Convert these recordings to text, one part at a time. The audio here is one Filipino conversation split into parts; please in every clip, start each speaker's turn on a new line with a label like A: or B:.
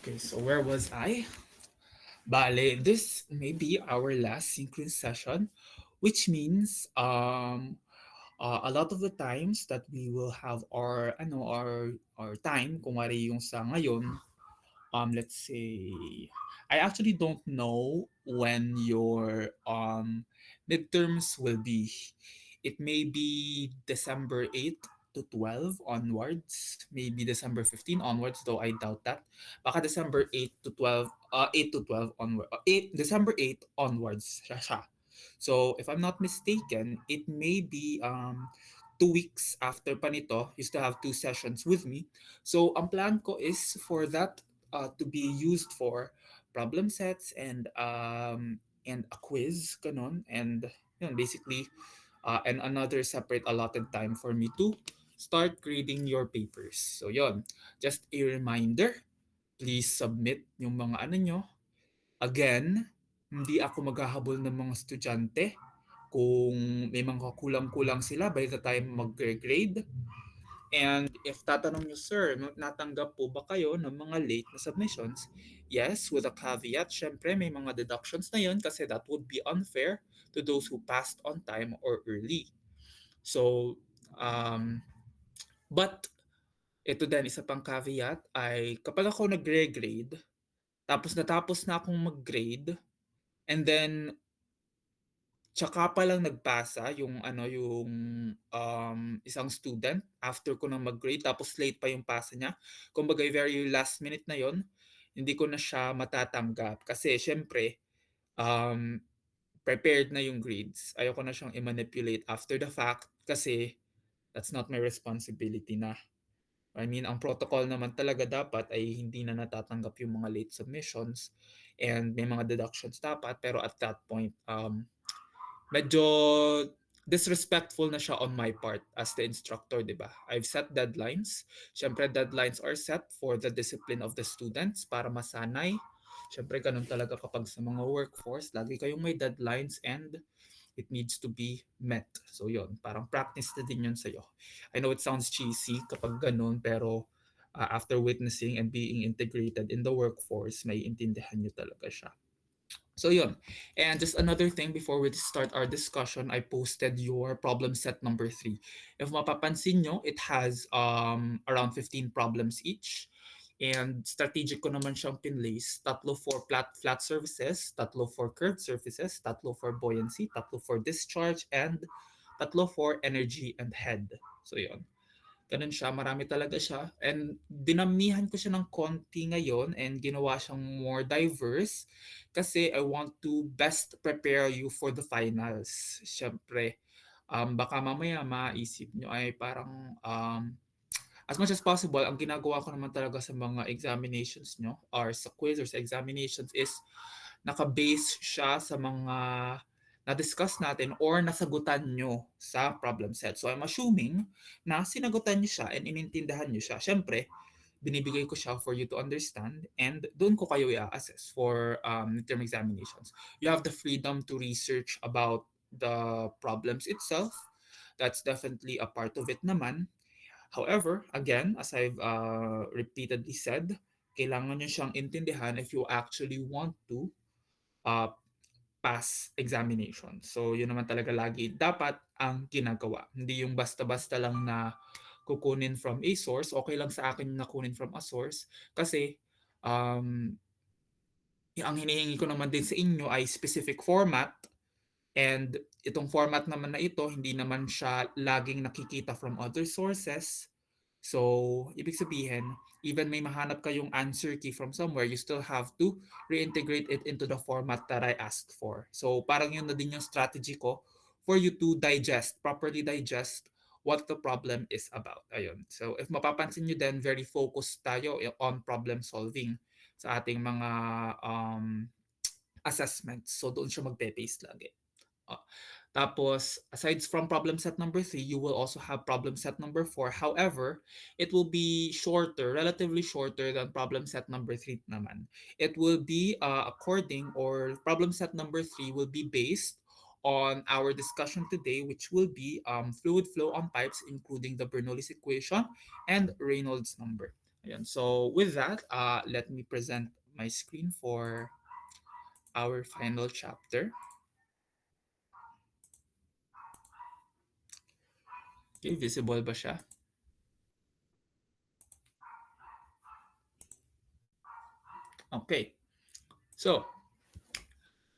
A: Okay, so where was I? Bale, this may be our last synchron session, which means a lot of the times that we will have our time, kung wari yung sa ngayon, let's say I actually don't know when your midterms will be. It may be December 8th to 12 onwards, maybe December 15 onwards, though I doubt that. Baka December 8 to 12, 8 to 12 onward, 8 December 8 onwards siya. So if I'm not mistaken, it may be 2 weeks after pa nito, you still have 2 sessions with me. So ang plan ko is for that to be used for problem sets and a quiz kanon, and basically and another separate allotted time for me to start grading your papers. So yon, just a reminder, please submit yung mga ano nyo. Again, hindi ako maghahabol ng mga estudyante kung may mga kulang-kulang sila by the time mag-grade. And if tatanong nyo, sir, natanggap po ba kayo ng mga late na submissions? Yes, with a caveat, syempre may mga deductions na yun kasi that would be unfair to those who passed on time or early. So, but ito din, isa pang caveat ay kapag ako nagre-grade, tapos natapos na akong mag-grade, and then tsaka pa lang nagpasa isang student after ko nang mag-grade tapos late pa yung pasa niya. Kumbaga very last minute na yon, hindi ko na siya matatanggap kasi syempre um, prepared na yung grades. Ayoko na siyang i-manipulate after the fact kasi that's not my responsibility na. I mean, ang protocol naman talaga dapat ay hindi na natatanggap yung mga late submissions and may mga deductions dapat, pero at that point medyo disrespectful na siya on my part as the instructor, di ba? I've set deadlines. Siyempre, deadlines are set for the discipline of the students para masanay. Siyempre, ganun talaga kapag sa mga workforce, lagi kayong may deadlines and it needs to be met. So, yon, parang practice na din yun sa'yo. I know it sounds cheesy kapag ganun, pero after witnessing and being integrated in the workforce, may intindihan nyo talaga siya. So yun. And just another thing before we start our discussion, I posted your problem set number 3. If mapapansin nyo, it has around 15 problems each. And strategic ko naman siyang pinlace. Tatlo for flat surfaces, tatlo for curved surfaces, tatlo for buoyancy, tatlo for discharge, and tatlo for energy and head. So yun. Ganun siya, marami talaga siya. And dinamihan ko siya ng konti ngayon and ginawa siyang more diverse kasi I want to best prepare you for the finals. Siyempre, baka mamaya maisip nyo ay parang as much as possible, ang ginagawa ko naman talaga sa mga examinations nyo or sa quiz or sa examinations is naka-base siya sa mga na-discuss natin or nasagutan nyo sa problem set. So I'm assuming na sinagutan nyo siya and inintindahan nyo siya. Siyempre, binibigay ko siya for you to understand and doon ko kayo i-assess for midterm examinations. You have the freedom to research about the problems itself. That's definitely a part of it naman. However, again, as I've repeatedly said, kailangan nyo siyang intindihan if you actually want to uh, pass examination. So, yun naman talaga lagi dapat ang ginagawa. Hindi yung basta-basta lang na kukunin from a source. Okay lang sa akin na kunin from a source kasi um, ang hinihingi ko naman din sa inyo ay specific format, and itong format naman na ito, hindi naman siya laging nakikita from other sources. So, ibig sabihin, even may mahanap kayong answer key from somewhere, you still have to reintegrate it into the format that I asked for. So, parang yun na din yung strategy ko for you to properly digest what the problem is about. Ayun. So, if mapapansin nyo din, very focused tayo on problem solving sa ating mga assessments. So, doon siya magpe-paste lagi. Uh, Tapos, aside from problem set number 3, you will also have problem set number 4. However, it will be shorter, relatively shorter than problem set number 3 naman. It will be problem set number 3 will be based on our discussion today, which will be fluid flow on pipes, including the Bernoulli's equation and Reynolds number. Ayan. So with that, let me present my screen for our final chapter. Okay, visible ba siya? Okay. So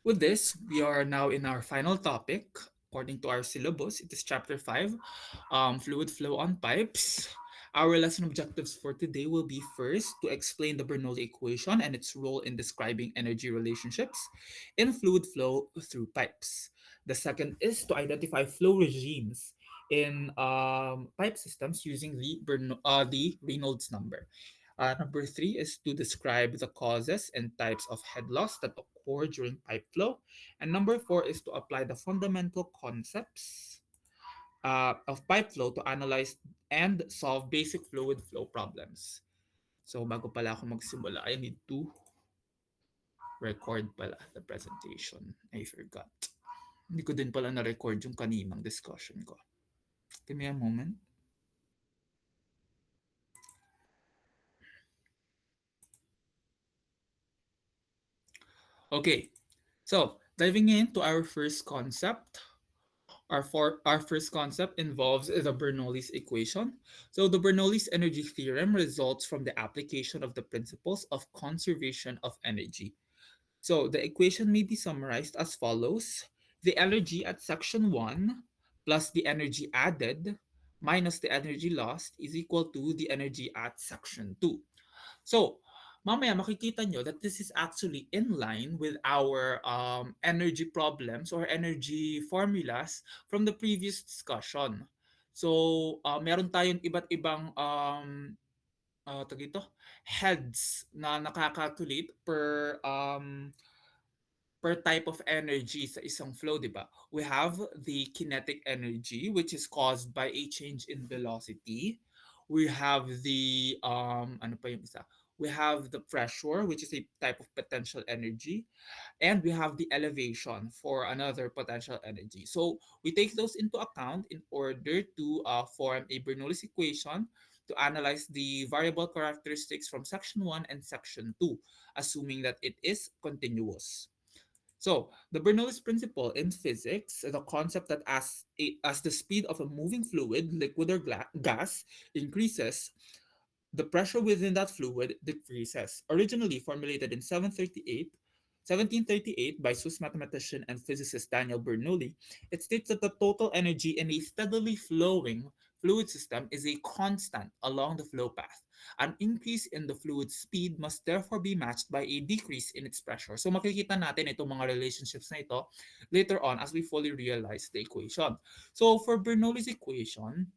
A: with this, we are now in our final topic. According to our syllabus, it is chapter 5, fluid flow on pipes. Our lesson objectives for today will be first to explain the Bernoulli equation and its role in describing energy relationships in fluid flow through pipes. The second is to identify flow regimes in pipe systems using the Reynolds number. Number three is to describe the causes and types of head loss that occur during pipe flow. And number four is to apply the fundamental concepts of pipe flow to analyze and solve basic fluid flow problems. So bago pala ako magsimula, I need to record pala the presentation. I forgot. Hindi ko din pala na-record yung kaninang discussion ko. Give me a moment. Okay, so diving into our first concept, our first concept involves the Bernoulli's equation. So the Bernoulli's energy theorem results from the application of the principles of conservation of energy. So the equation may be summarized as follows. The energy at section 1 plus the energy added minus the energy lost is equal to the energy at section 2. So, mamaya makikita nyo that this is actually in line with our energy problems or energy formulas from the previous discussion. So, meron tayong iba't ibang tag ito, heads na nakaka-calculate per type of energy sa isang flow, di ba? We have the kinetic energy, which is caused by a change in velocity. We have the, ano pa yung isa? We have the pressure, which is a type of potential energy. And we have the elevation for another potential energy. So we take those into account in order to form a Bernoulli's equation to analyze the variable characteristics from section 1 and section 2, assuming that it is continuous. So, the Bernoulli's principle in physics, the concept that as the speed of a moving fluid, liquid or gas, increases, the pressure within that fluid decreases. Originally formulated in 1738 by Swiss mathematician and physicist Daniel Bernoulli, it states that the total energy in a steadily flowing fluid system is a constant along the flow path. An increase in the fluid speed must therefore be matched by a decrease in its pressure. So makikita natin itong mga relationships na ito later on as we fully realize the equation. So for Bernoulli's equation,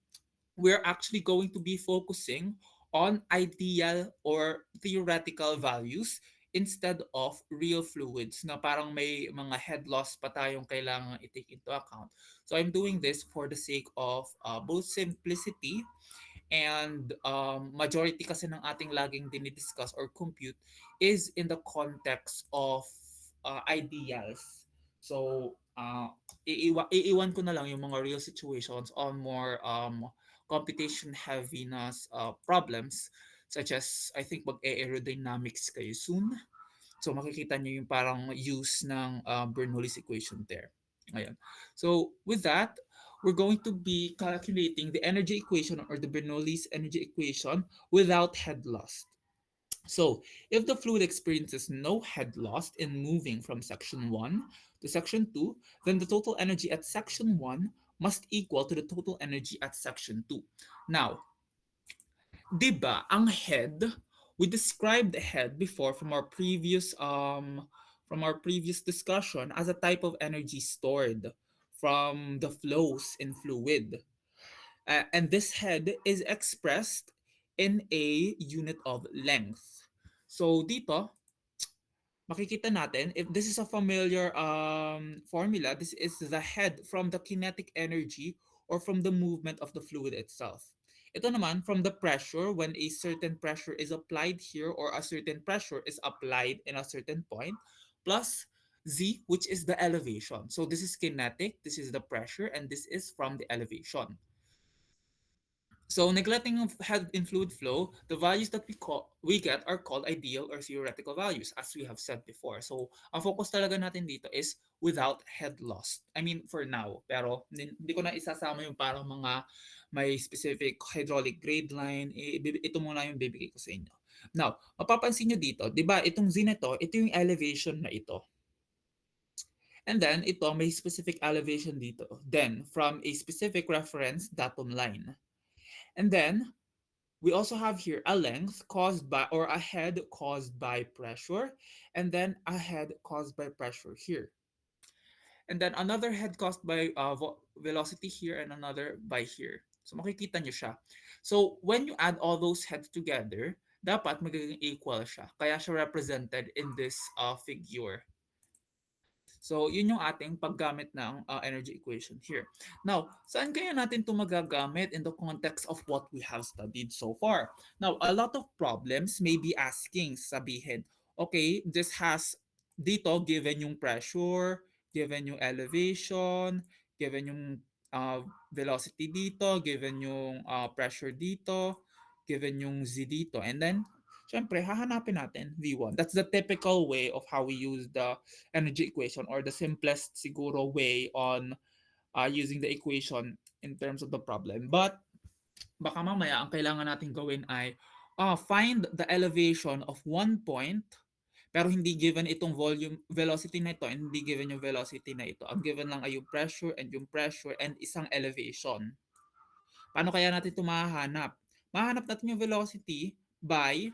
A: we're actually going to be focusing on ideal or theoretical values instead of real fluids na parang may mga head loss pa tayong kailangan i-take into account. So I'm doing this for the sake of both simplicity and majority kasi ng ating laging dinidiscuss or compute is in the context of ideals. So, iiwan ko na lang yung mga real situations on more computation heavy na problems such as I think mag-aerodynamics kayo soon. So makikita nyo yung parang use ng Bernoulli's equation there. Ayan. So with that, we're going to be calculating the energy equation or the Bernoulli's energy equation without head loss. So, if the fluid experiences no head loss in moving from section 1 to section 2, then the total energy at section 1 must equal to the total energy at section 2. Now, 'di ba, ang head, we described the head before from our previous discussion as a type of energy stored from the flows in fluid. And this head is expressed in a unit of length. So dito, makikita natin, if this is a familiar formula, this is the head from the kinetic energy or from the movement of the fluid itself. Ito naman, from the pressure, when a certain pressure is applied here or a certain pressure is applied in a certain point, plus Z, which is the elevation. So this is kinetic, this is the pressure, and this is from the elevation. So neglecting of head in fluid flow, the values that we get are called ideal or theoretical values, as we have said before. So ang focus talaga natin dito is without head loss. I mean, for now. Pero hindi ko na isasama yung parang mga may specific hydraulic grade line. Ito muna yung bibigay ko sa inyo. Now, mapapansin nyo dito, di ba, itong Z na ito yung elevation na ito. And then, ito may specific elevation dito. Then, from a specific reference datum line. And then, we also have here a length caused by, or a head caused by pressure, and then a head caused by pressure here. And then another head caused by velocity here and another by here. So makikita nyo siya. So when you add all those heads together, dapat magiging equal siya. Kaya siya represented in this figure. So, yun yung ating paggamit ng energy equation here. Now, saan kaya natin ito magagamit in the context of what we have studied so far? Now, a lot of problems may be asking, sabihin, okay, this has dito, given yung pressure, given yung elevation, given yung velocity dito, given yung pressure dito, given yung z dito, and then syempre, hahanapin natin V1. That's the typical way of how we use the energy equation, or the simplest siguro way on using the equation in terms of the problem. But baka mamaya ang kailangan natin gawin ay find the elevation of one point pero hindi given itong volume velocity na ito and hindi given yung velocity na ito. Ang given lang ay yung pressure and isang elevation. Paano kaya natin ito mahahanap? Mahanap natin yung velocity by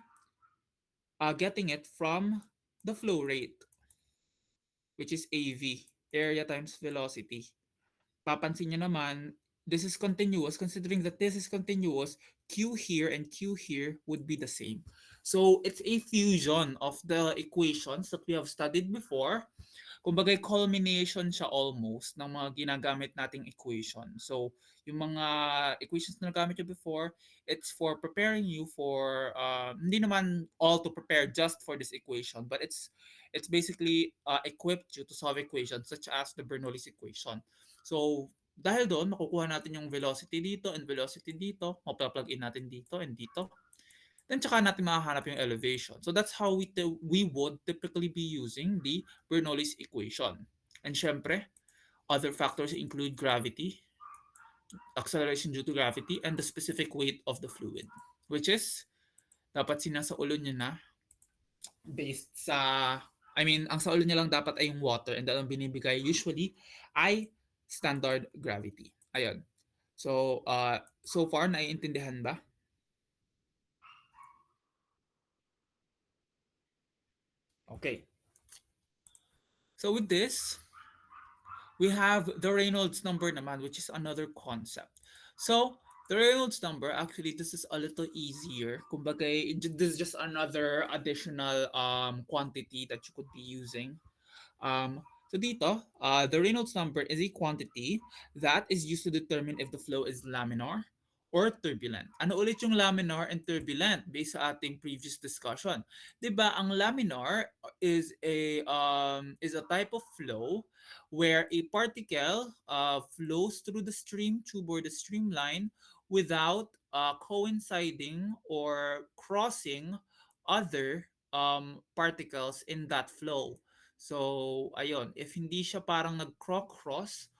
A: getting it from the flow rate, which is AV, area times velocity. Papansin nyo naman, this is continuous. Considering that this is continuous, Q here and Q here would be the same. So it's a fusion of the equations that we have studied before. Kumbaga, culmination siya almost ng mga ginagamit nating equation. So, yung mga equations na nagamit nyo before, it's for preparing you for, hindi naman all to prepare just for this equation, but it's basically equipped you to solve equations such as the Bernoulli's equation. So, dahil doon, makukuha natin yung velocity dito and velocity dito, mapaplug in natin dito and dito. Then tsaka natin mahahanap yung elevation. So that's how we would typically be using the Bernoulli's equation. And syempre, other factors include gravity, acceleration due to gravity, and the specific weight of the fluid. Which is, dapat sinasaulo nyo na based sa, ang sa ulo niya lang dapat ay yung water, and ang binibigay usually ay standard gravity. Ayun. So, so far, naiintindihan ba? Okay. So with this, we have the Reynolds number naman, which is another concept. So, the Reynolds number, actually, this is a little easier. Kumbaga, this is just another additional quantity that you could be using. So dito, the Reynolds number is a quantity that is used to determine if the flow is laminar or turbulent. Ano ulit yung laminar and turbulent based sa ating previous discussion? 'Di ba ang laminar is a type of flow where a particle flows through the stream tube or the streamline without coinciding or crossing other particles in that flow. So, ayun, if hindi siya parang nag-cross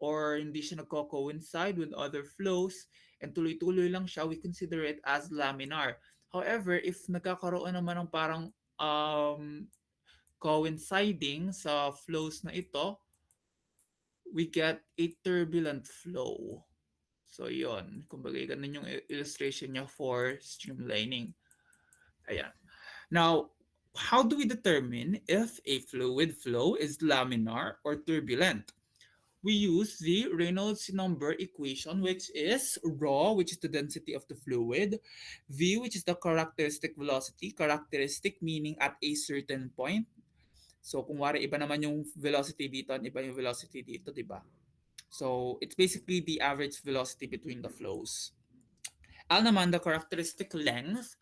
A: or hindi siya nagko-coincide with other flows and tuloy-tuloy lang siya, we consider it as laminar. However, if nagkakaroon naman ng parang coinciding sa flows na ito, we get a turbulent flow. So, yun. Kumbaga, ganun yung illustration niya for streamlining. Ayan. Now, how do we determine if a fluid flow is laminar or turbulent? We use the Reynolds number equation, which is rho, which is the density of the fluid, v, which is the characteristic velocity, characteristic meaning at a certain point. So, kung wari, iba naman yung velocity dito, iba yung velocity dito, di ba? So, it's basically the average velocity between the flows. L naman, the characteristic length.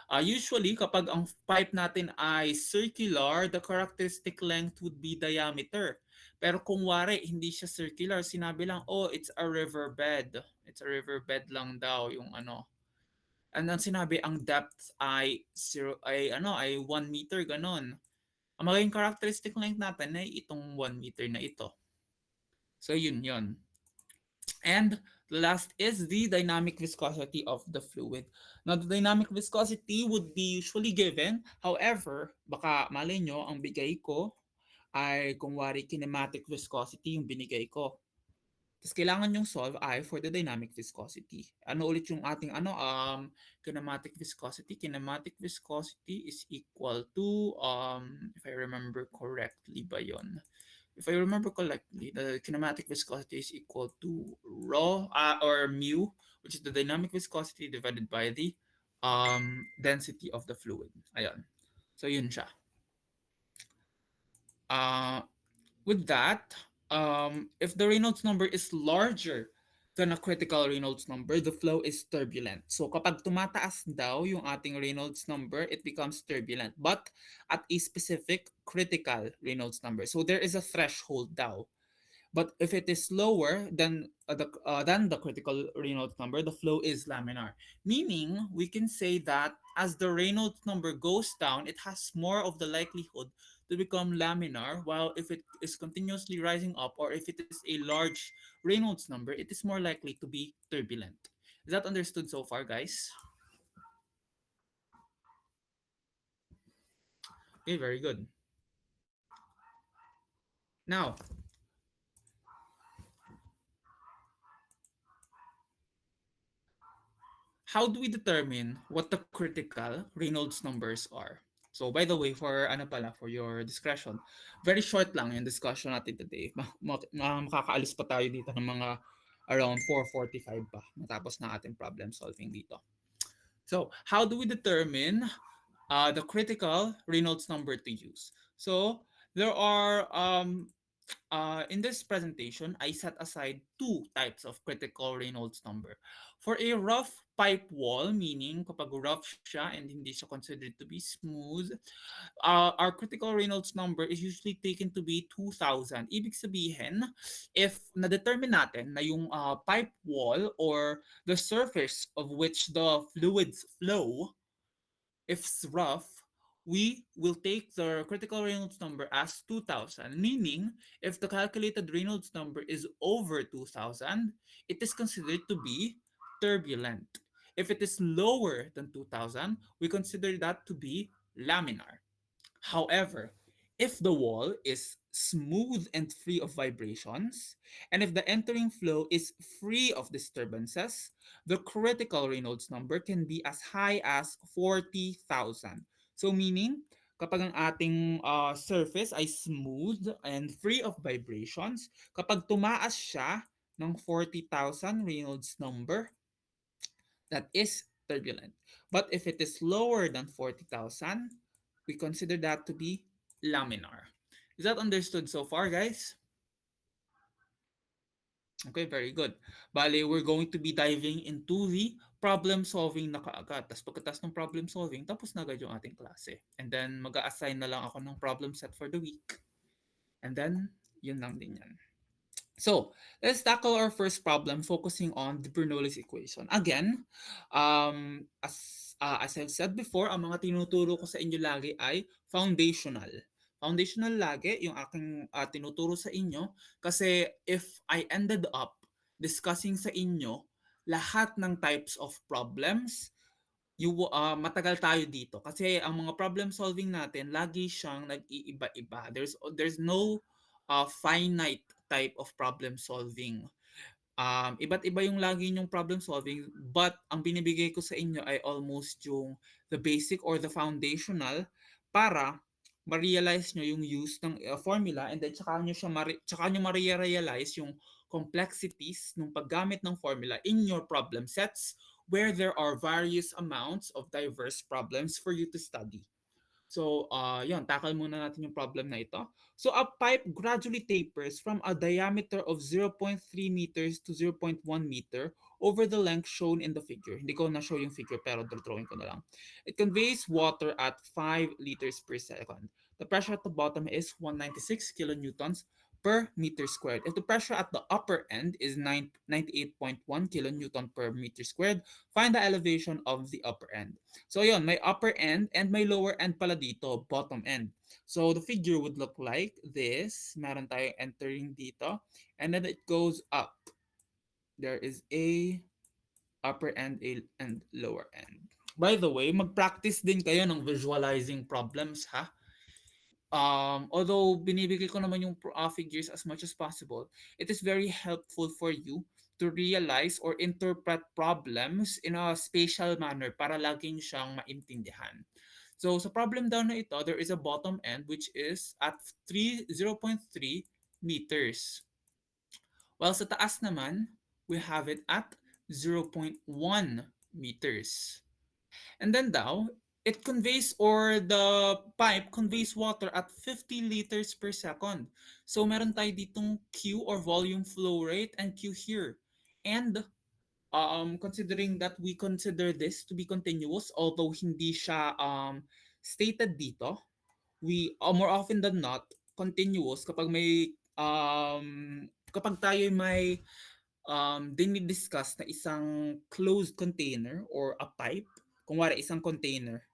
A: Usually, kapag ang pipe natin ay circular, the characteristic length would be diameter. Pero kung wari, hindi siya circular, sinabi lang, oh, it's a riverbed. It's a riverbed lang daw yung ano. And ang sinabi, ang depth ay ay 1 meter, ganon. Ang magiging characteristic length natin ay itong 1 meter na ito. So yun. And the last is the dynamic viscosity of the fluid. Now, the dynamic viscosity would be usually given. However, baka malay nyo, ang bigay ko ay kung wari kinematic viscosity yung binigay ko. Tapos kailangan yung solve ay for the dynamic viscosity. Ano ulit yung ating kinematic viscosity? Kinematic viscosity is equal to, if I remember correctly ba yon? If I remember correctly, the kinematic viscosity is equal to rho or mu, which is the dynamic viscosity divided by the density of the fluid. Ayan. So yun siya. With that, if the Reynolds number is larger than a critical Reynolds number, the flow is turbulent. So kapag tumataas daw yung ating Reynolds number, it becomes turbulent, but at a specific critical Reynolds number. So there is a threshold daw. But if it is lower than the critical Reynolds number, the flow is laminar. Meaning, we can say that as the Reynolds number goes down, it has more of the likelihood to become laminar, while if it is continuously rising up or if it is a large Reynolds number, it is more likely to be turbulent. Is that understood so far, guys? Okay, very good. Now, how do we determine what the critical Reynolds numbers are? So by the way, for your discretion, very short lang yung discussion natin today. Makakaalis pa tayo dito ng mga around 4:45 pa matapos na ating problem solving dito. So, how do we determine the critical Reynolds number to use? So, there are in this presentation, I set aside two types of critical Reynolds number. For a rough pipe wall, meaning kapag rough siya and hindi siya considered to be smooth, our critical Reynolds number is usually taken to be 2,000. Ibig sabihin, if na-determine natin na yung pipe wall or the surface of which the fluids flow, if it's rough, we will take the critical Reynolds number as 2,000, meaning if the calculated Reynolds number is over 2,000, it is considered to be turbulent. If it is lower than 2,000, we consider that to be laminar. However, if the wall is smooth and free of vibrations, and if the entering flow is free of disturbances, the critical Reynolds number can be as high as 40,000. So meaning, kapag ang ating surface ay smooth and free of vibrations, kapag tumaas siya ng 40,000 Reynolds number, that is turbulent. But if it is lower than 40,000, we consider that to be laminar. Is that understood so far, guys? Okay, very good. Bale, we're going to be diving into the problem solving na kaagad. Tapos pagkatapos ng problem solving, tapos na agad yung ating klase. And then mag-a-assign na lang ako ng problem set for the week. And then, yun lang din yan. So, let's tackle our first problem focusing on the Bernoulli's equation. Again, as I've said before, ang mga tinuturo ko sa inyo lagi ay foundational. Foundational lagi yung aking tinuturo sa inyo kasi if I ended up discussing sa inyo lahat ng types of problems, matagal tayo dito kasi ang mga problem solving natin lagi siyang nag-iiba-iba. There's no finite type of problem solving. Iba't iba yung lagi yung problem solving, but ang binibigay ko sa inyo ay almost yung the basic or the foundational para ma-realize nyo yung use ng formula, and then tsaka nyo ma-realize yung complexities ng paggamit ng formula in your problem sets where there are various amounts of diverse problems for you to study. So, yun, tackle muna natin yung problem na ito. So, a pipe gradually tapers from a diameter of 0.3 meters to 0.1 meter over the length shown in the figure. Hindi ko na-show yung figure pero drawing ko na lang. It conveys water at 5 liters per second. The pressure at the bottom is 196 kilonewtons per meter squared. If the pressure at the upper end is 98.1 kilonewton per meter squared, find the elevation of the upper end. So yon, may upper end and may lower end pala dito, bottom end. So the figure would look like this. Meron tayong entering dito. And then it goes up. There is a upper end and lower end. By the way, mag-practice din kayo ng visualizing problems ha. Although binibigay ko naman yung figures as much as possible, it is very helpful for you to realize or interpret problems in a spatial manner para laging siyang maintindihan. So sa problem daw na ito, there is a bottom end which is at 0.3 meters. While sa taas naman, we have it at 0.1 meters. And then daw, it conveys or the pipe conveys water at 50 liters per second. So meron tayo ditong Q or volume flow rate and Q here. And considering that we consider this to be continuous, although hindi siya stated dito, we more often than not continuous kapag may kapag tayo may dinidiscuss na isang closed container or a pipe, kung wari isang container,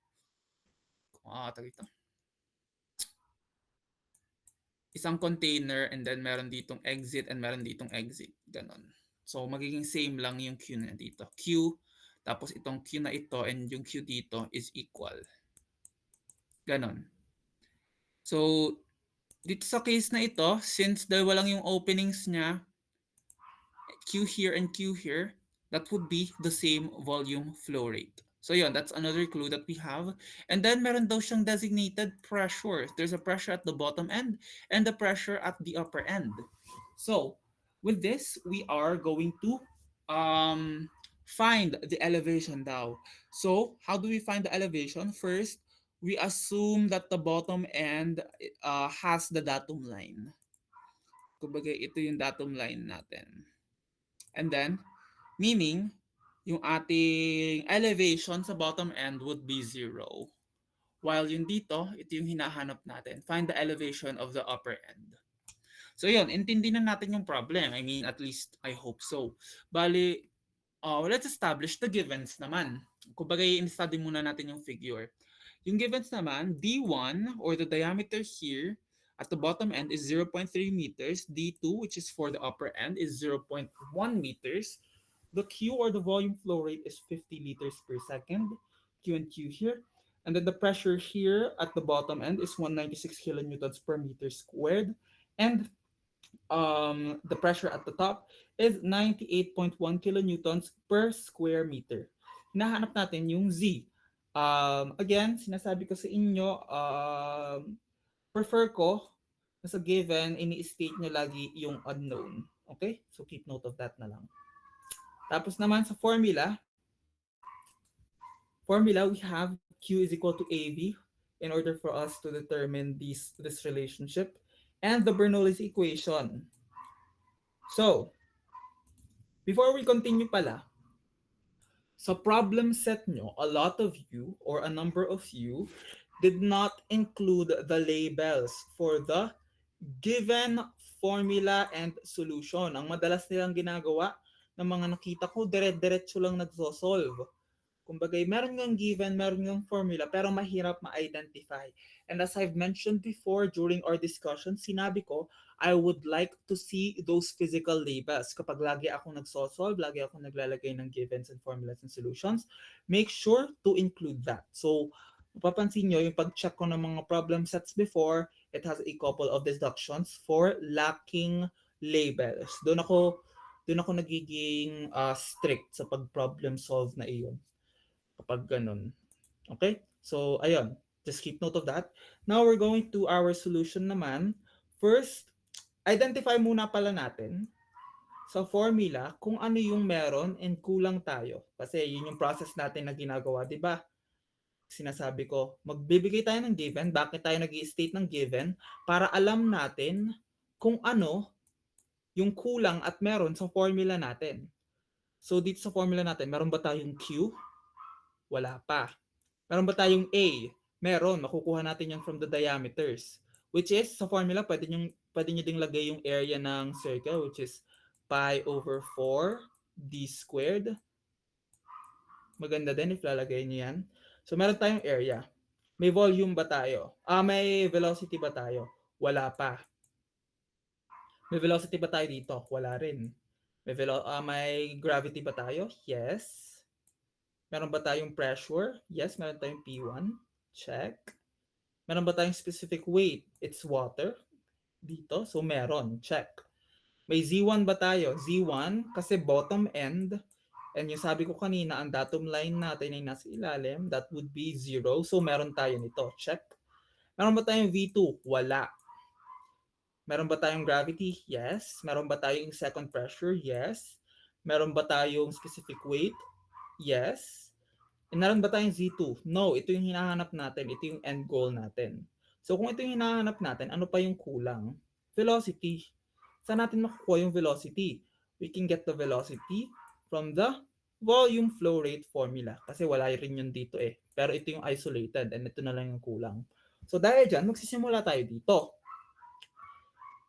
A: isang container and then meron ditong exit and meron ditong exit, ganon. So magiging same lang yung Q na dito. Q, tapos itong Q na ito and yung Q dito is equal. Ganon. So dito sa case na ito, since dalawa lang yung openings niya, Q here and Q here, that would be the same volume flow rate. So yun, that's another clue that we have. And then meron daw siyang designated pressure. There's a pressure at the bottom end and the pressure at the upper end. So with this, we are going to find the elevation daw. So how do we find the elevation? First, we assume that the bottom end has the datum line. Kumbaga, ito yung datum line natin. And then, meaning, yung ating elevation sa bottom end would be 0. While yung dito, ito yung hinahanap natin. Find the elevation of the upper end. So yun, intindi na natin yung problem. I mean, at least, I hope so. Bali, let's establish the givens naman. Kumbaga, i-study muna natin yung figure. Yung givens naman, D1, or the diameter here, at the bottom end is 0.3 meters. D2, which is for the upper end, is 0.1 meters. The Q or the volume flow rate is 50 liters per second. Q and Q here. And then the pressure here at the bottom end is 196 kilonewtons per meter squared. And the pressure at the top is 98.1 kilonewtons per square meter. Hinahanap natin yung Z. Again, sinasabi ko sa inyo, prefer ko na sa given, ini-state nyo lagi yung unknown. Okay? So keep note of that na lang. Tapos naman sa formula, we have Q is equal to AV in order for us to determine this relationship. And the Bernoulli's equation. So, before we continue pala, sa problem set nyo, a lot of you or a number of you did not include the labels for the given formula and solution. Ang madalas nilang ginagawa ng mga nakita ko, dire-diretso lang nagsosolve. Kumbaga, meron ng given, meron ng formula, pero mahirap ma-identify. And as I've mentioned before during our discussion, sinabi ko, I would like to see those physical labels. Kapag lagi akong nagsosolve, lagi akong naglalagay ng givens and formulas and solutions, make sure to include that. So, mapapansin nyo, yung pag-check ko ng mga problem sets before, it has a couple of deductions for lacking labels. Doon ako nagiging strict sa pag-problem solve na iyon. Kapag ganun. Okay? So, ayun. Just keep note of that. Now, we're going to our solution naman. First, identify muna pala natin sa formula kung ano yung meron and kulang tayo. Kasi yun yung process natin na ginagawa, di ba? Sinasabi ko, magbibigay tayo ng given. Bakit tayo nag-i-state ng given? Para alam natin kung ano yung kulang at meron sa formula natin. So, dito sa formula natin, meron ba tayong Q? Wala pa. Meron ba tayong A? Meron. Makukuha natin yan from the diameters. which is sa formula pwede nyo ding lagay yung area ng circle, which is pi over 4 d squared. Maganda din if lalagay nyo yan. So meron tayong area. May volume ba tayo? May velocity ba tayo? Wala pa. May velocity ba tayo dito? Wala rin. May gravity ba tayo? Yes. Meron ba tayong pressure? Yes, meron tayong P1. Check. Meron ba tayong specific weight? It's water. Dito. So meron. Check. May Z1 ba tayo? Z1 kasi bottom end. And yung sabi ko kanina, ang datum line natin ay nasa ilalim. That would be 0. So meron tayo nito. Check. Meron ba tayong V2? Wala. Meron ba tayong gravity? Yes. Meron ba tayong second pressure? Yes. Meron ba tayong specific weight? Yes. And meron ba tayong Z2? No. Ito yung hinahanap natin. Ito yung end goal natin. So kung ito yung hinahanap natin, ano pa yung kulang? Velocity. Saan natin makukuha yung velocity? We can get the velocity from the volume flow rate formula. Kasi wala rin yun dito eh. Pero ito yung isolated and ito na lang yung kulang. So dahil dyan, magsisimula tayo dito.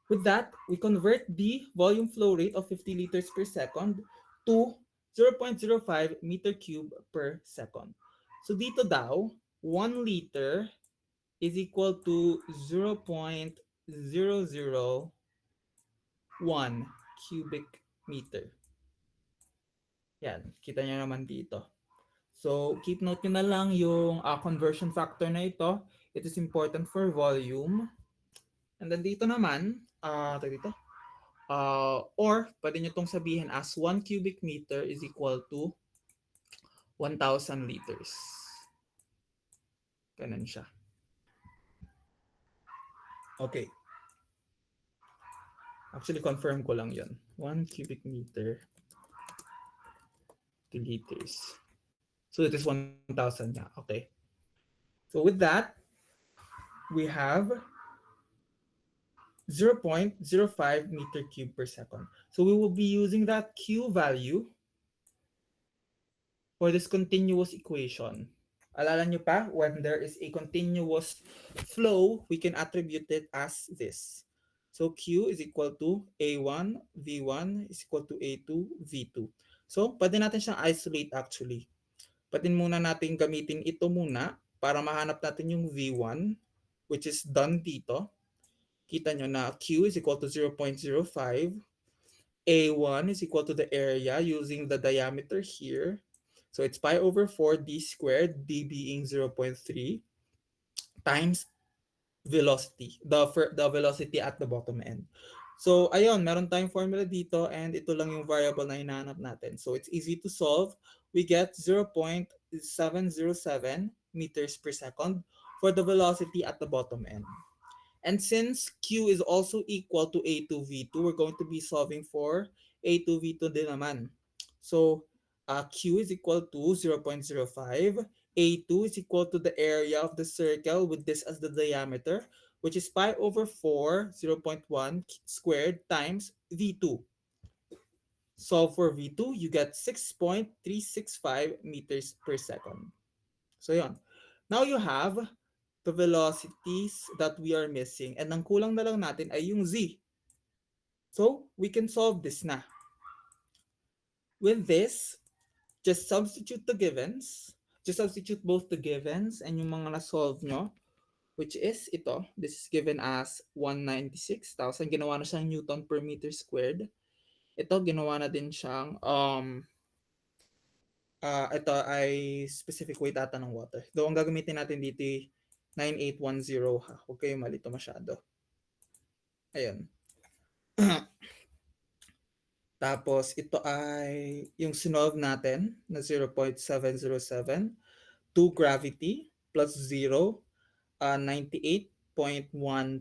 A: With that, we convert the volume flow rate of 50 liters per second to 0.05 meter cube per second. So dito daw, 1 liter is equal to 0.001 cubic meter. Yan, kita nyo naman dito. So, keep note nyo na lang yung conversion factor na ito. It is important for volume. And then dito naman, or pwede nyo itong sabihin as 1 cubic meter is equal to 1,000 liters. Ganun siya. Okay. Actually, confirm ko lang yun. 1 cubic meter to liters. So it is 1,000 na. Okay. So with that, we have 0.05 meter cube per second. So we will be using that Q value for this continuous equation. Alala nyo pa, when there is a continuous flow, we can attribute it as this. So Q is equal to A1, V1 is equal to A2, V2. So pwede natin siyang isolate actually. Pwede muna natin gamitin ito muna para mahanap natin yung V1, which is done dito. Kita nyo na Q is equal to 0.05. A1 is equal to the area using the diameter here. So it's pi over 4 d squared, d being 0.3, times velocity, the velocity at the bottom end. So ayun, meron tayong formula dito and ito lang yung variable na hinahanap natin. So it's easy to solve. We get 0.707 meters per second for the velocity at the bottom end. And since Q is also equal to A2V2, we're going to be solving for A2V2 din naman. So Q is equal to 0.05. A2 is equal to the area of the circle with this as the diameter, which is pi over 4, 0.1 squared times V2. Solve for V2, you get 6.365 meters per second. So yun. Now you have the velocities that we are missing. And ang kulang na lang natin ay yung Z. So we can solve this na. With this, just substitute the givens. Just substitute both the givens and yung mga na-solve nyo, which is ito. This is given as 196,000. Ginawa na siyang Newton per meter squared. Ito, ginawa na din siyang, ito ay specific weight ata ng water. Though ang gagamitin natin dito 9810 ha. Huwag kayong malito masyado. Ayun. Tapos ito ay yung sinolve natin na 0.707 to gravity plus 0, 98.1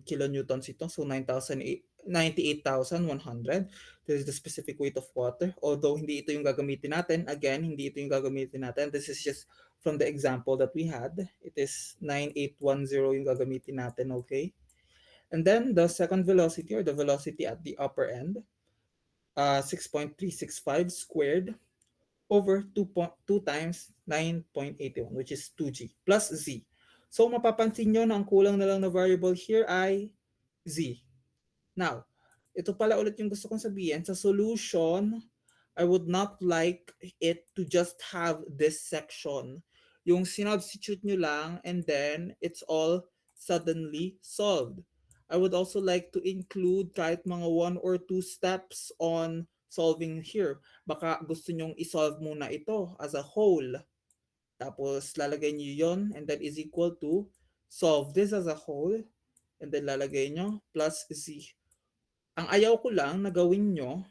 A: kilonewtons ito. So 98,100. This is the specific weight of water. Although hindi ito yung gagamitin natin. Again, hindi ito yung gagamitin natin. This is just from the example that we had. It is 9810 yung gagamitin natin, okay? And then the second velocity or the velocity at the upper end, 6.365 squared over 2 times 9.81, which is 2g plus z. So mapapansin nyo na ang kulang na lang na variable here ay z. Now, ito pala ulit yung gusto kong sabihin. Sa solution, I would not like it to just have this section. Yung sinubstitute nyo lang and then it's all suddenly solved. I would also like to include kahit mga one or two steps on solving here. Baka gusto nyong isolve muna ito as a whole. Tapos lalagay nyo yon and then is equal to solve this as a whole and then lalagay nyo plus z. Ang ayaw ko lang na gawin nyo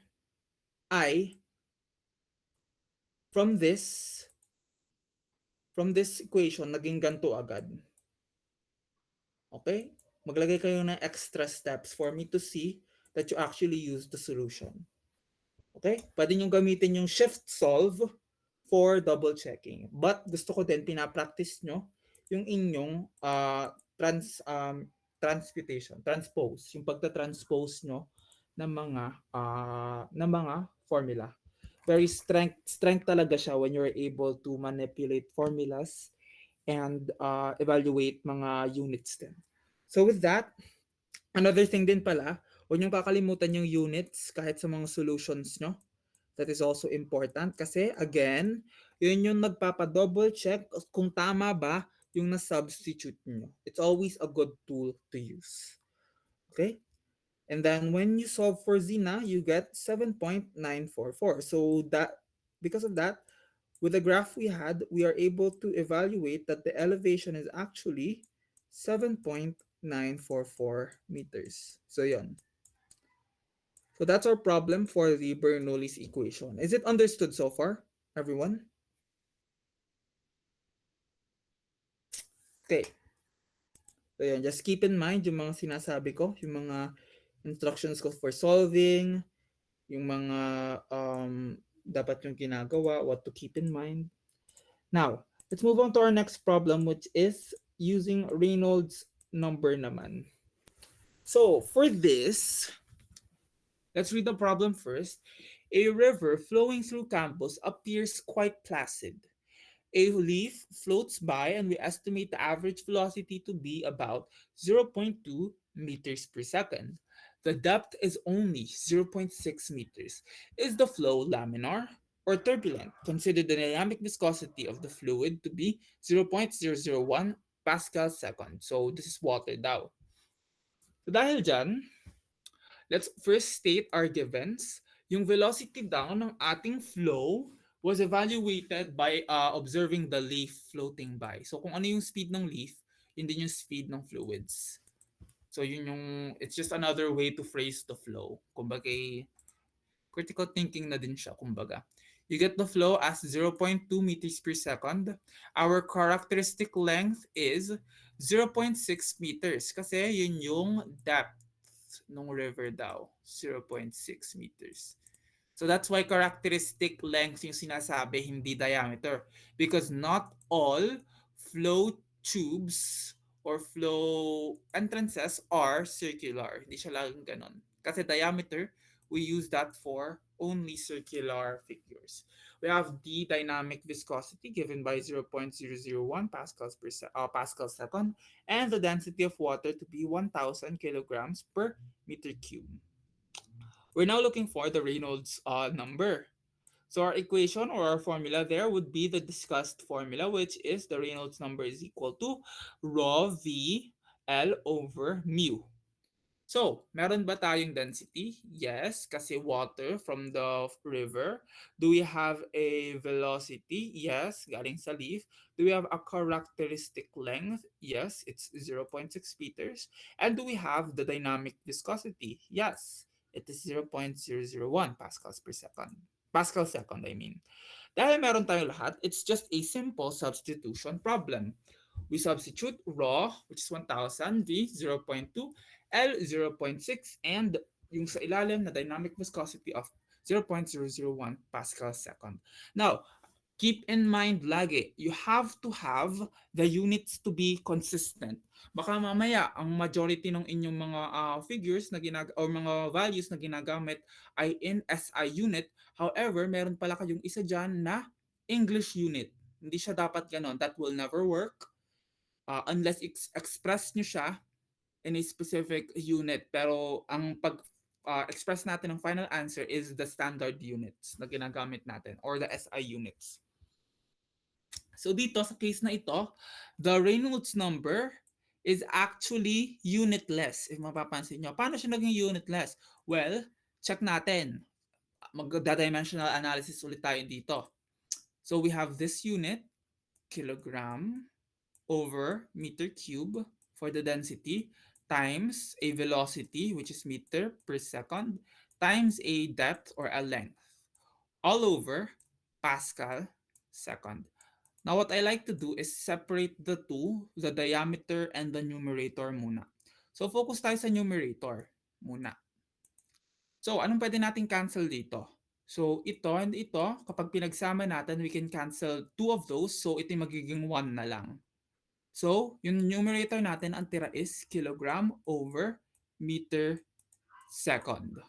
A: ay from this equation naging ganito agad. Okay? Maglagay kayo ng extra steps for me to see that you actually use the solution. Okay? Pwede nyo gamitin yung shift solve for double checking. But gusto ko din pinapractice nyo yung inyong transpose, yung pagta-transpose nyo ng mga formula. Very strength talaga siya when you're able to manipulate formulas and evaluate mga units din. So with that, another thing din pala, huwag niyong kakalimutan yung units kahit sa mga solutions nyo. That is also important kasi again, yun yung nagpapa-double check kung tama ba yung na-substitute nyo. It's always a good tool to use. Okay? And then when you solve for z na, you get 7.944. So that because of that, with the graph we had, we are able to evaluate that the elevation is actually 7.944 meters. So yun. So that's our problem for the Bernoulli's equation. Is it understood so far, everyone? Okay. So yun, just keep in mind yung mga sinasabi ko, yung mga instructions ko for solving, yung mga dapat yung ginagawa, what to keep in mind. Now, let's move on to our next problem, which is using Reynolds number naman. So for this, let's read the problem first. A river flowing through campus appears quite placid. A leaf floats by and we estimate the average velocity to be about 0.2 meters per second. The depth is only 0.6 meters. Is the flow laminar or turbulent? Consider the dynamic viscosity of the fluid to be 0.001 Pascal second. So this is water daw. So dahil dyan, let's first state our givens. Yung velocity daw ng ating flow was evaluated by observing the leaf floating by. So kung ano yung speed ng leaf, yun din yung speed ng fluids. So yun yung, it's just another way to phrase the flow. Kumbaga, critical thinking na din siya, kumbaga. You get the flow as 0.2 meters per second. Our characteristic length is 0.6 meters kasi yun yung depth ng river daw, 0.6 meters. So that's why characteristic length yung sinasabi, hindi diameter. Because not all flow tubes or flow entrances are circular. Hindi siya laging ganon. Kasi diameter, we use that for only circular figures. We have the dynamic viscosity given by 0.001 pascals per pascal second and the density of water to be 1,000 kilograms per meter cube. We're now looking for the Reynolds number. So our equation or our formula there would be the discussed formula, which is the Reynolds number is equal to rho v L over mu. So, meron ba tayong density? Yes, kasi water from the river. Do we have a velocity? Yes, galing sa leaf. Do we have a characteristic length? Yes, it's 0.6 meters. And do we have the dynamic viscosity? Yes, it is 0.001 pascals per second. Pascal second, I mean. Dahil meron tayong lahat, it's just a simple substitution problem. We substitute rho, which is 1,000, v 0.2, L 0.6, and yung sa ilalim na dynamic viscosity of 0.001 Pascal second. Now, keep in mind lagi, you have to have the units to be consistent. Baka mamaya, ang majority ng inyong mga figures na or mga values na ginagamit ay in SI unit. However, meron pala kayong isa dyan na English unit. Hindi siya dapat ganon. That will never work. unless express nyo siya in a specific unit. Pero ang express natin ng final answer is the standard units na ginagamit natin or the SI units. So dito sa case na ito, the Reynolds number is actually unitless. If mapapansin nyo, paano siya naging unitless? Well, check natin. Mag-dimensional analysis ulit tayo dito. So we have this unit, kilogram over meter cube for the density times a velocity, which is meter per second, times a depth or a length, all over Pascal second. Now, what I like to do is separate the two, the diameter and the numerator muna. So, focus tayo sa numerator muna. So, anong pwede natin cancel dito? So, ito and ito, kapag pinagsama natin, we can cancel two of those. So, ito magiging 1 na lang. So, yung numerator natin, ang tira is kilogram over meter second.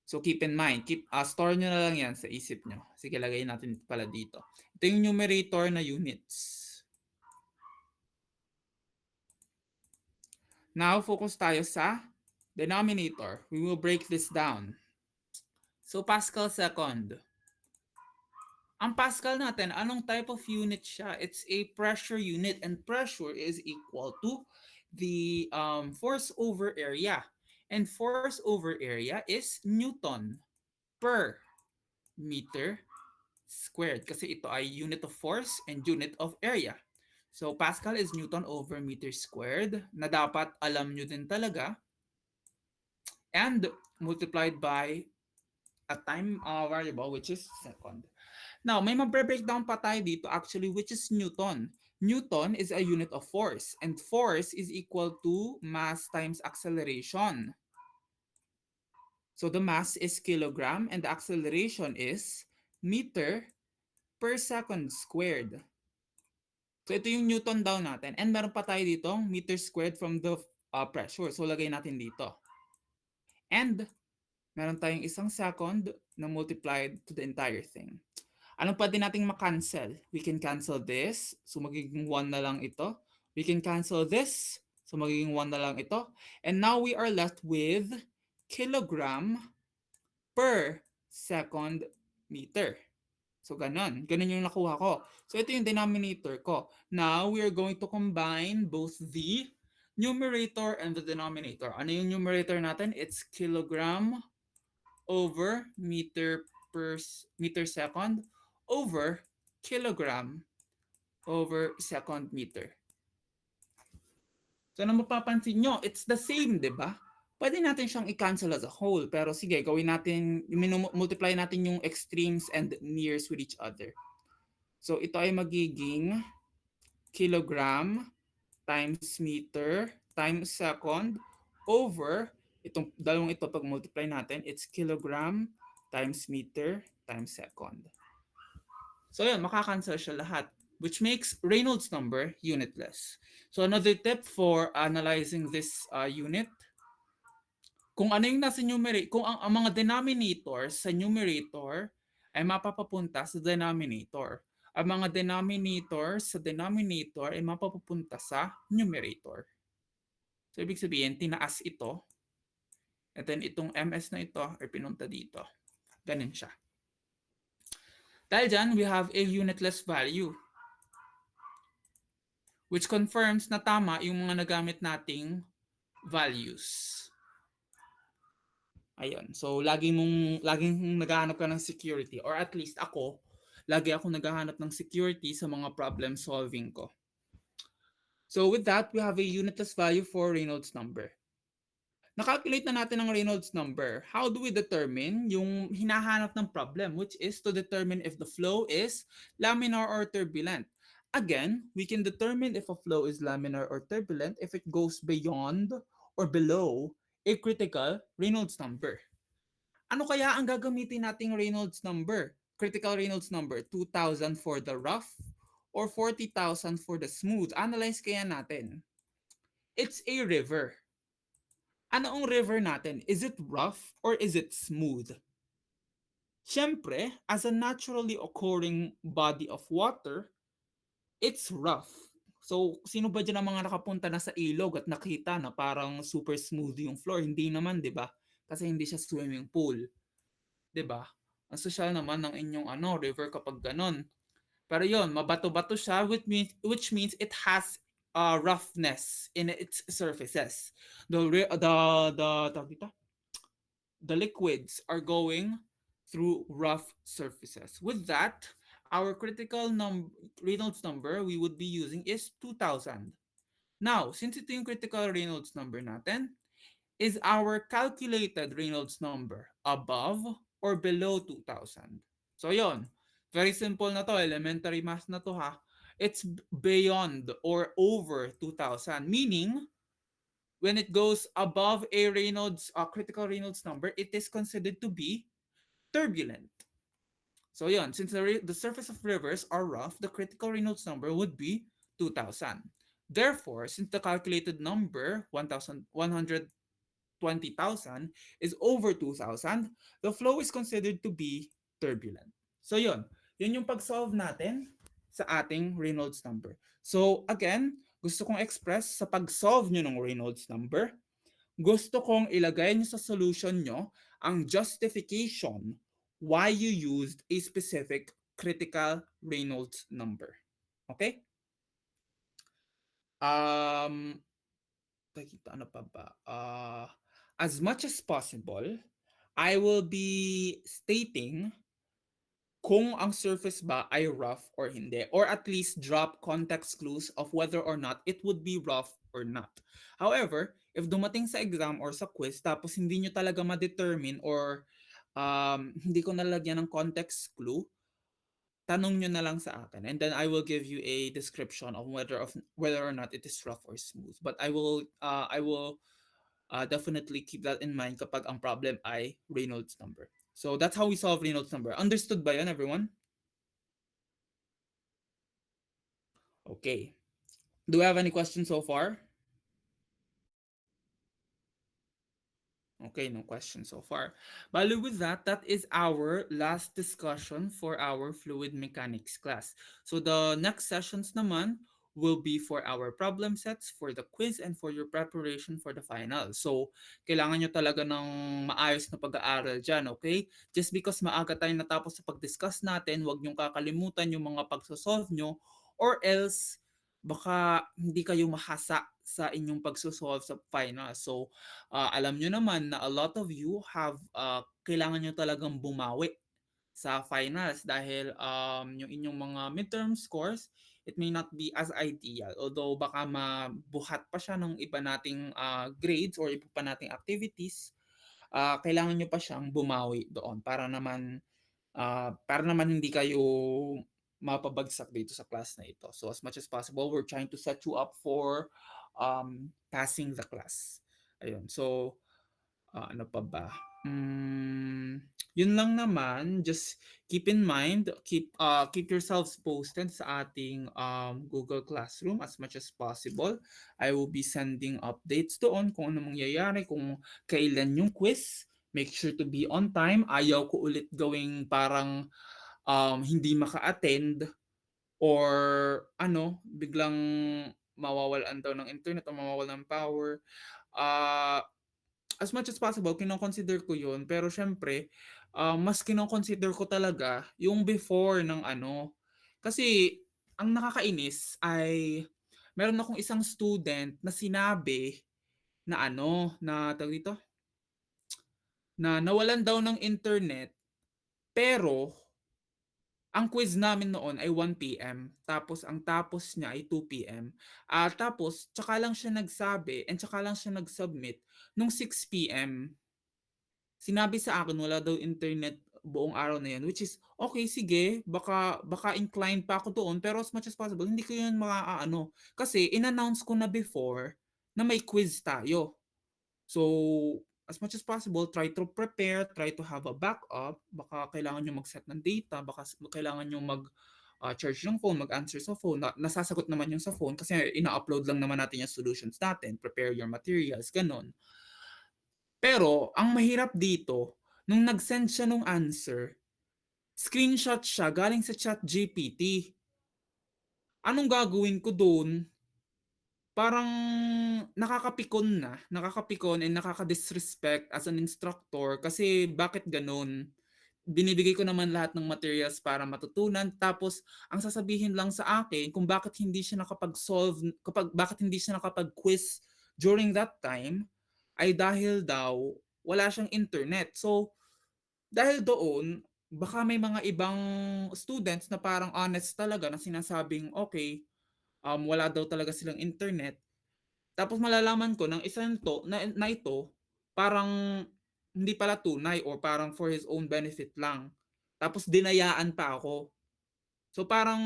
A: So, keep in mind, store nyo na lang yan sa isip nyo. Sige, lagay natin pala dito. Ito yung numerator na units. Now, focus tayo sa denominator. We will break this down. So, Pascal second. Ang Pascal natin, anong type of unit siya? It's a pressure unit, and pressure is equal to the force over area. And force over area is Newton per meter squared. Kasi ito ay unit of force and unit of area. So Pascal is Newton over meter squared na dapat alam nyo din talaga. And multiplied by a time variable which is second. Now, may mag-breakdown pa tayo dito actually which is Newton. Newton is a unit of force and force is equal to mass times acceleration. So the mass is kilogram and the acceleration is meter per second squared. So ito yung Newton daw natin. And meron pa tayo dito meter squared from the pressure. So lagay natin dito. And meron tayong isang second na multiplied to the entire thing. Anong pwede nating makancel? We can cancel this. So magiging 1 na lang ito. We can cancel this. So magiging 1 na lang ito. And now we are left with kilogram per second meter. So ganon. Ganon yung nakuha ko. So ito yung denominator ko. Now we are going to combine both the numerator and the denominator. Ano yung numerator natin? It's kilogram over meter per meter second over kilogram over second meter. So na mapapansin nyo, it's the same, di ba? Pwede natin siyang i-cancel as a whole. Pero sige, gawin natin, multiply natin yung extremes and nears with each other. So ito ay magiging kilogram times meter times second over, itong dalawang ito pag multiply natin, it's kilogram times meter times second. So yun, makakancel siya lahat, which makes Reynolds number unitless. So another tip for analyzing this unit, kung ano yung nasa numerator, kung ang mga denominators sa numerator ay mapapapunta sa denominator. Ang mga denominators sa denominator ay mapapapunta sa numerator. So ibig sabihin, tinaas ito, and then itong ms na ito ay pinunta dito. Ganun siya. Dahil dyan, we have a unitless value, which confirms na tama yung mga nagamit nating values. Ayun. So, laging naghahanap ka ng security, or at least ako, lagi ako naghahanap ng security sa mga problem solving ko. So, with that, we have a unitless value for Reynolds number. Nakalculate na natin ang Reynolds number. How do we determine yung hinahanap ng problem, which is to determine if the flow is laminar or turbulent. Again, we can determine if a flow is laminar or turbulent if it goes beyond or below a critical Reynolds number. Ano kaya ang gagamitin nating Reynolds number? Critical Reynolds number, 2,000 for the rough or 40,000 for the smooth. Analyze kaya natin. It's a river. Ano ang river natin? Is it rough or is it smooth? Siyempre, as a naturally occurring body of water, it's rough. So, sino ba diyan ang mga nakapunta na sa ilog at nakita na parang super smooth yung floor? Hindi naman, 'di ba? Kasi hindi siya swimming pool, 'di ba? Ang sosyal naman ng inyong river kapag gano'n. Pero 'yun, mabato-bato siya which means it has roughness in its surfaces. Tawag dito? The liquids are going through rough surfaces. With that, our Reynolds number we would be using is 2,000. Now, since ito yung critical Reynolds number natin, is our calculated Reynolds number above or below 2,000? So yon, very simple na to, elementary math na to ha. It's beyond or over 2,000, meaning when it goes above a critical Reynolds number, it is considered to be turbulent. So yon, since the surface of rivers are rough, the critical Reynolds number would be 2,000. Therefore, since the calculated number 120,000 is over 2,000, the flow is considered to be turbulent. So yun yung pag-solve natin sa ating Reynolds number. So again, gusto kong express sa pag-solve nyo ng Reynolds number, gusto kong ilagay nyo sa solution nyo ang justification why you used a specific critical Reynolds number. Okay? Ano pa ba? As much as possible, I will be stating kung ang surface ba ay rough or hindi, or at least drop context clues of whether or not it would be rough or not. However, if dumating sa exam or sa quiz tapos hindi nyo talaga ma-determine or hindi ko nalagyan ng context clue, tanong nyo na lang sa akin and then I will give you a description of whether or not it is rough or smooth. But I will definitely keep that in mind kapag ang problem ay Reynolds number. So that's how we solve Reynolds number. Understood ba yan, everyone? Okay. Do we have any questions so far? Okay, no questions so far. Bali with that is our last discussion for our fluid mechanics class. So the next sessions naman will be for our problem sets, for the quiz, and for your preparation for the final. So, kailangan nyo talaga ng maayos na pag-aaral dyan, okay? Just because maaga tayo natapos sa pag-discuss natin, huwag nyong kakalimutan yung mga pagsosolve nyo or else baka hindi kayo mahasa sa inyong pagsosolve sa final. So, alam nyo naman na a lot of you have kailangan nyo talagang bumawi sa finals dahil yung inyong mga midterm scores, it may not be as ideal. Although baka mabuhat pa siya ng iba nating grades or iba pa nating activities, kailangan nyo pa siyang bumawi doon para naman hindi kayo mapabagsak dito sa class na ito. So as much as possible, we're trying to set you up for passing the class. Ayun. So, ano pa ba? Yun lang naman. Just keep in mind, keep yourselves posted sa ating Google Classroom as much as possible. I will be sending updates doon kung ano mangyayari, kung kailan yung quiz. Make sure to be on time. Ayaw ko ulit gawing parang hindi maka-attend or biglang mawawalan daw ng internet o mawawalan ng power. As much as possible, kino-consider ko yun. Pero syempre, mas kino-consider ko talaga yung before ng Kasi, ang nakakainis ay meron akong isang student na sinabi na tawag dito, na nawalan daw ng internet, pero ang quiz namin noon ay 1 PM, tapos ang tapos niya ay 2 PM. Tapos tsaka lang siya nagsabi and tsaka lang siya nag-submit nung 6 PM. Sinabi sa akin wala daw internet buong araw na 'yan, which is okay, sige, baka inclined pa ako doon, pero as much as possible hindi ko 'yun maaano. Kasi in-announce ko na before na may quiz tayo. So, as much as possible, try to prepare, try to have a backup. Baka kailangan nyo mag-set ng data, baka kailangan nyo charge ng phone, mag-answer sa phone. Nasasagot naman yung sa phone kasi ina-upload lang naman natin yung solutions natin, prepare your materials, ganun. Pero, ang mahirap dito, nung nag-send siya nung answer, screenshot siya galing sa ChatGPT. Anong gagawin ko doon? parang nakakapikon and nakaka-disrespect as an instructor kasi bakit gano'n? Binibigay ko naman lahat ng materials para matutunan tapos ang sasabihin lang sa akin kung bakit hindi siya nakapag-quiz during that time ay dahil daw wala siyang internet. So, dahil doon, baka may mga ibang students na parang honest talaga na sinasabing, okay, wala daw talaga silang internet. Tapos malalaman ko ng isa na ito, parang hindi pala tunay or parang for his own benefit lang. Tapos dinayaan pa ako. So parang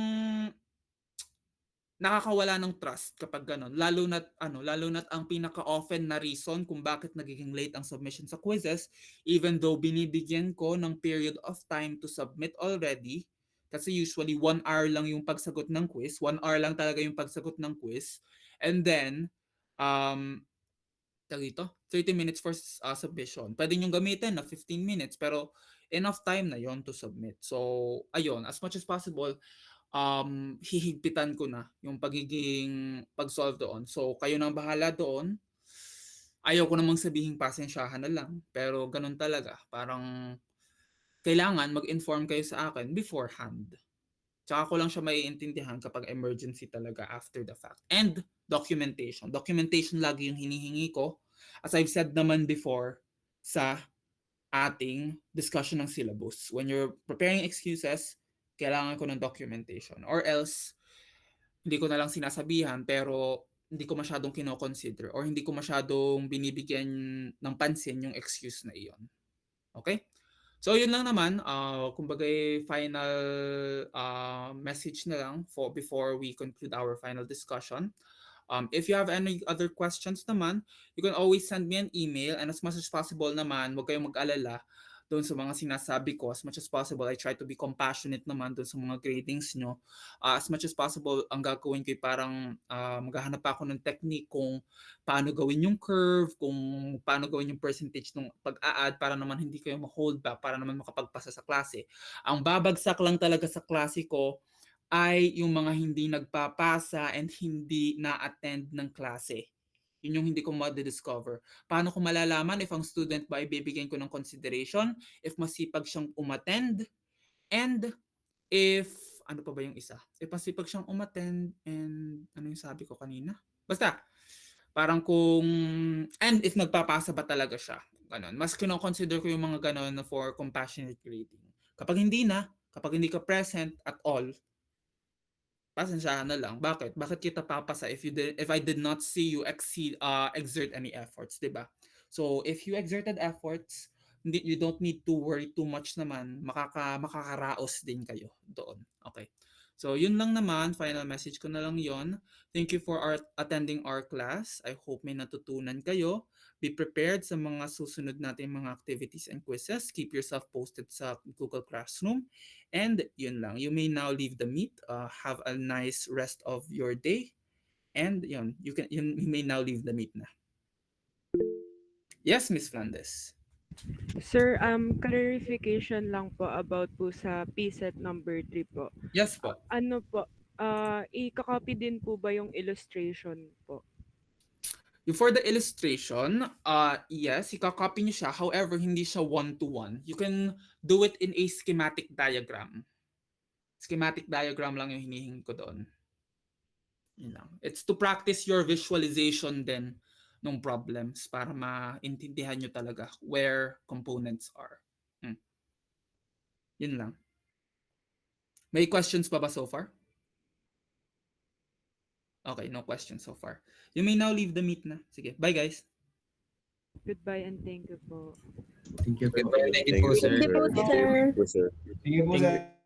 A: nakakawala ng trust kapag gano'n. Lalo na't ang pinaka-often na reason kung bakit nagiging late ang submission sa quizzes, even though binibigyan ko ng period of time to submit already, kasi usually 1 hour lang yung pagsagot ng quiz, 1 hour lang talaga yung pagsagot ng quiz, and then, um, tawag dito, 30 minutes for submission. Pwede nyo gamitin na 15 minutes, pero enough time na yon to submit. So, ayun, as much as possible, hihigpitan ko na yung pagiging pag-solve doon. So, kayo nang bahala doon. Ayaw ko namang sabihing pasensyahan na lang, pero ganun talaga. Parang kailangan mag-inform kayo sa akin beforehand. Tsaka ko lang siya maiintindihan kapag emergency talaga after the fact. And documentation. Documentation lagi yung hinihingi ko. As I've said naman before sa ating discussion ng syllabus. When you're preparing excuses, kailangan ko ng documentation. Or else, hindi ko na lang sinasabihan pero hindi ko masyadong kino-consider or hindi ko masyadong binibigyan ng pansin yung excuse na iyon. Okay? So yun lang naman, kumbaga final message na lang before we conclude our final discussion. If you have any other questions naman, you can always send me an email, and as much as possible naman, huwag kayong mag-alala doon sa mga sinasabi ko. As much as possible, I try to be compassionate naman doon sa mga gradings nyo. As much as possible, ang gagawin ko parang maghahanap ako ng technique kung paano gawin yung curve, kung paano gawin yung percentage ng pag-a-add para naman hindi kayo ma-hold back, para naman makapagpasa sa klase. Ang babagsak lang talaga sa klase ko ay yung mga hindi nagpapasa and hindi na-attend ng klase. Yun yung hindi ko ma-discover. Paano ko malalaman if ang student ba ay bibigyan ko ng consideration, if masipag siyang umattend, and if, ano pa ba yung isa? If masipag siyang umattend, and ano yung sabi ko kanina? Basta, parang and if nagpapasa ba talaga siya. Ganon. Mas kino-consider ko yung mga ganon for compassionate grading. Kapag hindi ka present at all, pasensyahan na lang. Bakit? Bakit kita papasa if I did not see you exert any efforts, 'di ba? So, if you exerted efforts, you don't need to worry too much naman. Makakaraos din kayo doon. Okay. So, yun lang naman. Final message ko na lang yon. Thank you for attending our class. I hope may natutunan kayo. Be prepared sa mga susunod nating mga activities and quizzes. Keep yourself posted sa Google Classroom. And yun lang. You may now leave the meet. Have a nice rest of your day. And yun, you may now leave the meet na. Yes, Miss Flandes.
B: Sir, clarification lang po about po sa PSET number 3 po.
A: Yes po.
B: Ano po, i-copy din po ba yung illustration po?
A: For the illustration, yes, i-copy niyo siya. However, hindi siya one-to-one. You can do it in a schematic diagram. Schematic diagram lang yung hinihingi ko doon. Yun lang. It's to practice your visualization then ng problems para maintindihan nyo talaga where components are. Yun lang. May questions pa ba so far? Okay, no questions so far. You may now leave the meet na. Sige, bye guys.
B: Goodbye and thank you po.
C: Thank you.
D: Thank you po, sir.
E: Thank you po, sir.
C: Thank you po, sir.